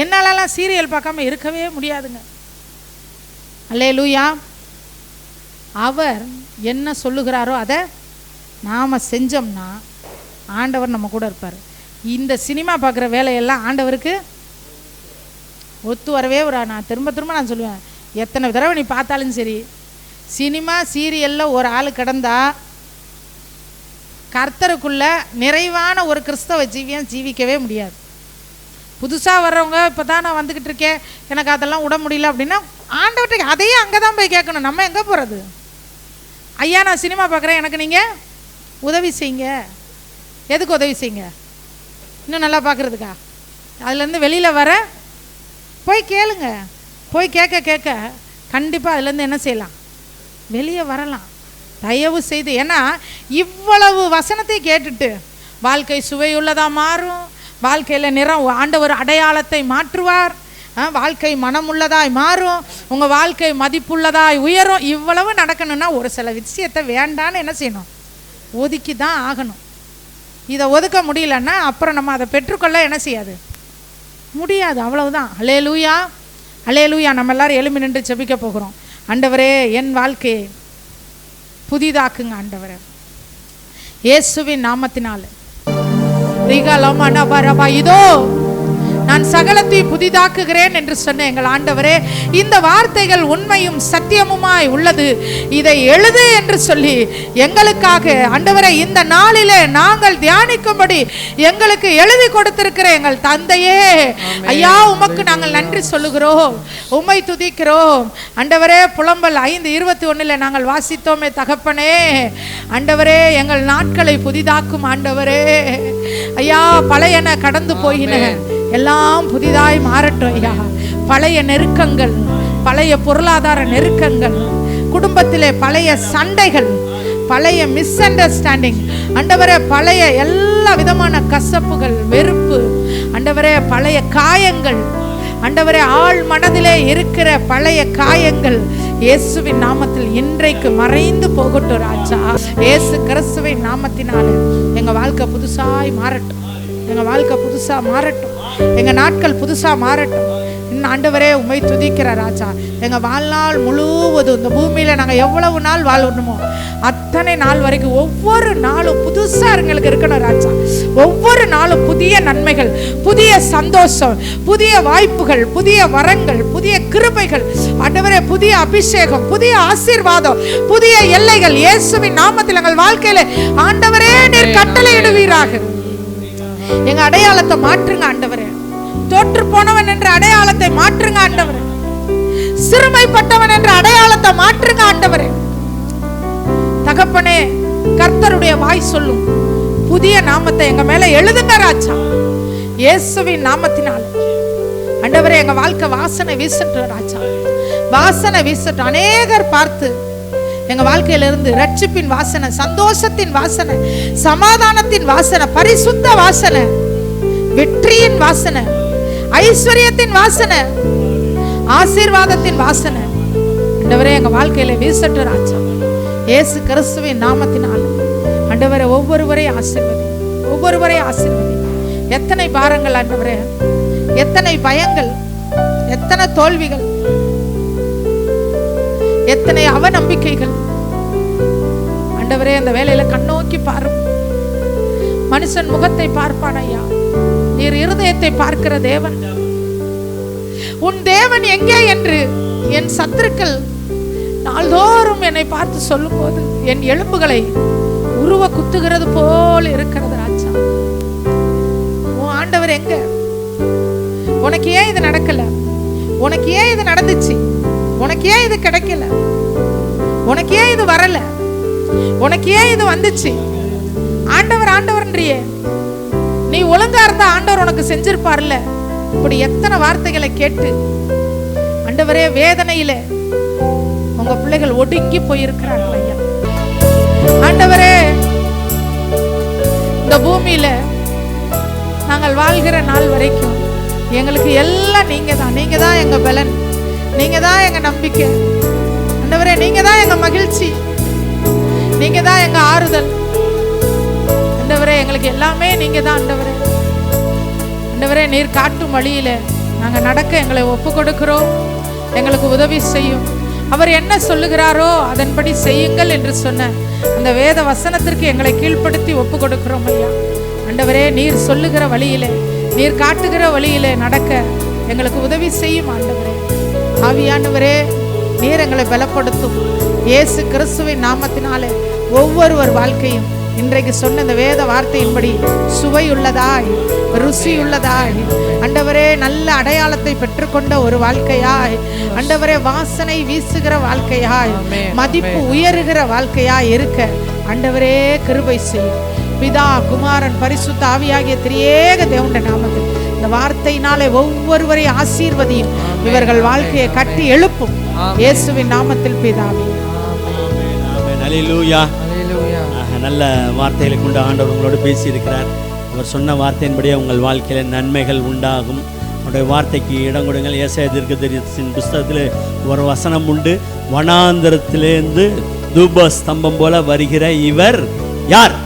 என்னாலலாம் சீரியல் பார்க்காம இருக்கவே முடியாதுங்க. அல்லேலூயா. அவர் என்ன சொல்லுகிறாரோ அதை நாம் செஞ்சோம்னா ஆண்டவர் நம்ம கூட இருப்பார். இந்த சினிமா பார்க்குற வேலையெல்லாம் ஆண்டவருக்கு ஒத்து வரவே நான் திரும்ப நான் சொல்லுவேன், எத்தனை தடவை நீ பார்த்தாலும் சரி, சினிமா சீரியலில் ஒரு ஆள் கிடந்தா கர்த்தருக்குள்ள நிறைவான ஒரு கிறிஸ்தவ ஜீவிக்கவே முடியாது. புதுசாக வர்றவங்க இப்போ தான் நான் வந்துக்கிட்டு இருக்கேன், எனக்கு அதெல்லாம் விட முடியல அப்படின்னா ஆண்டவர்கிட்ட அதையே அங்கே தான் போய் கேட்கணும். நம்ம எங்கே போகிறது? ஐயா நான் சினிமா பார்க்குறேன், எனக்கு நீங்கள் உதவி செய்யுங்க. எதுக்கு உதவி செய்யுங்க? இன்னும் நல்லா பார்க்குறதுக்கா? அதுலேருந்து வெளியில் வர போய் கேளுங்க. போய் கேட்க கண்டிப்பாக அதுலேருந்து என்ன செய்யலாம்? வெளியே வரலாம். தயவு செய்து. ஏன்னா இவ்வளவு வசனத்தை கேட்டுட்டு வாழ்க்கை சுவையுள்ளதாக மாறும், வாழ்க்கையில் நிறம் ஆண்டவர் அடையாளத்தை மாற்றுவார், வாழ்க்கை மனமுள்ளதாய் மாறும், உங்கள் வாழ்க்கை மதிப்புள்ளதாய் உயரும். இவ்வளவு நடக்கணும்னா ஒரு சில விஷயத்தை வேண்டான்னு என்ன செய்யணும்? ஒதுக்கி தான் ஆகணும். இதை ஒதுக்க முடியலன்னா அப்புறம் நம்ம அதை பெற்றுக்கொள்ள என்ன செய்யாது? முடியாது. அவ்வளவுதான். அல்லேலூயா. அல்லேலூயா. நம்ம எல்லாரும் எழும்பி நின்று ஜெபிக்க போகிறோம். ஆண்டவரே என் வாழ்க்கையை புதிதாக்குங்க ஆண்டவரே, இயேசுவின் நாமத்தினால. இதோ நான் சகலத்தை புதிதாக்குகிறேன் என்று சொன்ன எங்கள் ஆண்டவரே, இந்த வார்த்தைகள் உண்மையும் சத்தியமுமாய் உள்ளது, இதை எழுது என்று சொல்லி எங்களுக்காக ஆண்டவரே இந்த நாளிலே நாங்கள் தியானிக்கும்படி எங்களுக்கு எழுதி கொடுத்திருக்கிற எங்கள் தந்தையே, ஐயா உமக்கு நாங்கள் நன்றி சொல்லுகிறோம், உம்மை துதிக்கிறோம் ஆண்டவரே. புலம்பல் 5:21 நாங்கள் வாசித்தோமே தகப்பனே, ஆண்டவரே எங்கள் நாட்களை புதிதாக்கும் ஆண்டவரே. ஐயா பழையன கடந்து போயின எல்லாம் புதிதாய் மாறட்டும் ஐயா. பழைய நெருக்கங்கள், பழைய பொருளாதார நெருக்கங்கள், குடும்பத்திலே பழைய சண்டைகள், பழைய மிஸ் அண்டர்ஸ்டாண்டிங் ஆண்டவரே, பழைய எல்லா விதமான கசப்புகள், வெறுப்பு ஆண்டவரே, பழைய காயங்கள் ஆண்டவரே, ஆள் மனதிலே இருக்கிற பழைய காயங்கள் இயேசுவின் நாமத்தில் இன்றைக்கு மறைந்து போகட்டும் ராஜா. இயேசு கிறிஸ்துவின் நாமத்தினால எங்க வாழ்க்கை புதுசாய் மாறட்டும், எங்க வாழ்க்கை புதுசா மாறட்டும், எங்க நாட்கள் புதுசா மாறட்டும். ஆண்டவரே உம்மை துதிக்கிற ராஜா. எங்க வாழ்நாள் முழுவதும் இந்த பூமியில நாங்க எவ்வளவு நாள் வாழணுமோ அத்தனை நாள் வரைக்கும் ஒவ்வொரு நாளும் புதுசா எங்களுக்கு இருக்கணும் ராஜா. ஒவ்வொரு நாளும் புதிய நன்மைகள், புதிய சந்தோஷம், புதிய வாய்ப்புகள், புதிய வரங்கள், புதிய கிருபைகள் ஆண்டவரே, புதிய அபிஷேகம், புதிய ஆசீர்வாதம், புதிய எல்லைகள் இயேசுவின் நாமத்தில் எங்கள் வாழ்க்கையில ஆண்டவரே நீர் கட்டளையிடுவீராக. எங்க அடையாளத்தை மாற்றுங்க ஆண்டவரே. தோற்று போனவன் என்ற அடையாளத்தை மாற்றுங்க ஆண்டவரே. சிறுமைப்பட்டவன் என்ற அடையாளத்தை மாற்றுங்க ஆண்டவரே. தகப்பனே, கர்த்தருடைய வாய் சொல்லும் புதிய நாமத்தை எங்க மேல எழுதுங்க ராஜா. இயேசுவின் நாமத்தினால் ஆண்டவரே எங்க வாழ்க்கை வாசனை வீசட்டும் ராஜா, வாசனை வீசட்டும். அநேகர் பார்த்து எங்க வாழ்க்கையிலிருந்து ரட்சிப்பின் வாசனை, சந்தோஷத்தின் வாசனை, சமாதானத்தின் வாசனை, பரிசுத்த வாசனை, வெற்றியின் வாசனை, ஐஸ்வர்யத்தின் வாசனை, ஆசீர்வாதத்தின் வாசனை ஆண்டவரே எங்க வாழ்க்கையில வீசட்டும் ராஜா. இயேசு கிறிஸ்துவின் நாமத்தினால் ஆண்டவரே ஒவ்வொருவரையும் ஆசீர்வதி, ஒவ்வொருவரையும் ஆசீர்வதி. எத்தனை பாரங்கள் ஆண்டவரே, எத்தனை பயங்கள், எத்தனை தோல்விகள், எத்தனை அவநம்பிக்கைகள் ஆண்டவரே அந்த வேலையில கண்ணோக்கி பாரும். மனுஷன் முகத்தை பார்ப்பான் ஐயா, நீர் இருதயத்தை பார்க்கிற தேவன். உன் தேவன் எங்கே என்று என் சத்துருக்கள் நாள்தோறும் என்னை பார்த்து சொல்லும் போது என் எலும்புகளை உருவ குத்துகிறது போல் இருக்கிறது ராஜா. உன் ஆண்டவர் எங்க? உனக்கு ஏன் இது நடக்கல? உனக்கு ஏன் இது நடந்துச்சு? உனக்கு ஏன் இது கிடைக்கல? உனக்கு ஏன் இது வரல? உனக்கு ஏன் இது வந்துச்சு? ஆண்டவர் ஆண்டவர்ன்றியே, நீ ஒழுங்கா இருந்தா ஆண்டவர் உனக்கு செஞ்சிருப்பார்ல. இப்படி எத்தனை வார்த்தைகளை கேட்டு ஆண்டவரே வேதனையில உங்க பிள்ளைகள் ஒடுங்கி போயிருக்கிறார்கள் ஐயா. ஆண்டவரே, இந்த பூமியில நாங்கள் வாழ்கிற நாள் வரைக்கும் எங்களுக்கு எல்லாம் நீங்க தான். நீங்க தான் எங்க பலன், நீங்க தான் எங்க நம்பிக்கை ஆண்டவரே, நீங்க தான் எங்க மகிழ்ச்சி, நீங்க தான் எங்க ஆறுதல் ஆண்டவரே. எங்களுக்கு எல்லாமே நீங்க தான் ஆண்டவரே. ஆண்டவரே, நீர் காட்டும் வழியில நாங்க நடக்க எங்களை ஒப்பு கொடுக்கிறோம். எங்களுக்கு உதவி செய்யும். அவர் என்ன சொல்லுகிறாரோ அதன்படி செய்யுங்கள் என்று சொன்ன அந்த வேத வசனத்திற்கு எங்களை கீழ்ப்படுத்தி ஒப்பு கொடுக்கிறோம் ஐயா. ஆண்டவரே, நீர் சொல்லுகிற வழியிலே, நீர் காட்டுகிற வழியிலே நடக்க எங்களுக்கு உதவி செய்யும் ஆண்டவரே. ஆவியானவரே, நீர் எங்களை பலப்படுத்தும். இயேசு கிறிஸ்துவின் நாமத்தினாலே ஒவ்வொருவர் வாழ்க்கையும் இன்றைக்கு சொன்ன இந்த வேத வார்த்தையின்படி சுவையுள்ளதாய், ருசியுள்ளதாய் ஆண்டவரே, நல்ல அடையாளத்தை பெற்றுக்கொண்ட ஒரு வாழ்க்கையாய் ஆண்டவரே, வாசனை வீசுகிற வாழ்க்கையாய், மதிப்பு உயருகிற வாழ்க்கையாய் இருக்க ஆண்டவரே கிருபை செய்யும். பிதா, குமாரன், பரிசுத்த ஆவியாகிய திரியேக தேவனுடைய நாமத்தில் இந்த வார்த்தையினாலே ஒவ்வொருவரையும் ஆசீர்வதியும். இவர்கள் வாழ்க்கையை கட்டி எழுப்பும் இயேசுவின் நாமத்தில் பிதாவே. அல்லேலூயா. நல்ல வார்த்தைகளை கொண்டு ஆண்டவர் உங்களோடு பேசியிருக்கிறார். அவர் சொன்ன வார்த்தையின்படியே உங்கள் வாழ்க்கையில் நன்மைகள் உண்டாகும். அவருடைய வார்த்தைக்கு இடம் கொடுங்கள். ஏசாயா தீர்க்கதரிசியின் புஸ்தகத்தில் ஒரு வசனம் உண்டு. வனாந்தரத்திலேருந்து தூப ஸ்தம்பம் போல வருகிற இவர் யார்?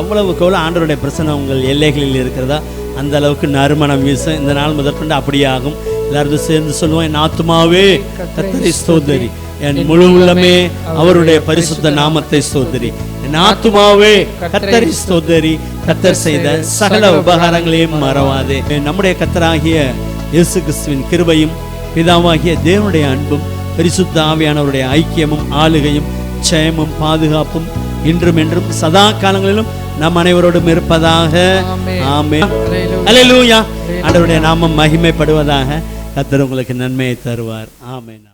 எவ்வளவுக்கு எவ்வளோ ஆண்டவருடைய பிரசன்னம் உங்கள் எல்லைகளில் இருக்கிறதா அந்த அளவுக்கு நறுமணம் வீசும். இந்த நாள் முதற்கொண்டு அப்படியே ஆகும். எல்லாரும் சேர்ந்து சொல்லுவோம், என் ஆத்துமாவே கர்த்தரை ஸ்தோத்திரி, என் முழு உள்ளமே அவருடைய பரிசுத்த நாமத்தை ஸ்தோத்திரி. என் ஆத்துமாவே கர்த்தரை ஸ்தோத்திரி, கர்த்தர் செய்த சகல உபகாரங்களையும் மறவாதே. நம்முடைய கர்த்தராகிய இயேசு கிறிஸ்துவின் கிருபையும் பிதாவாகிய தேவனுடைய அன்பும் பரிசுத்த ஆவியானவருடைய ஐக்கியமும் ஆளுகையும் ஜெயமும் பாதுகாப்பும் இன்றும் என்றும் சதா காலங்களிலும் நம் அனைவரோடும் இருப்பதாக. ஆமென். அல்லேலூயா. ஆண்டவருடைய நாமம் மகிமைப்படுவதாக. கர்த்தர் உங்களுக்கு நன்மையை தருவார். ஆமென்.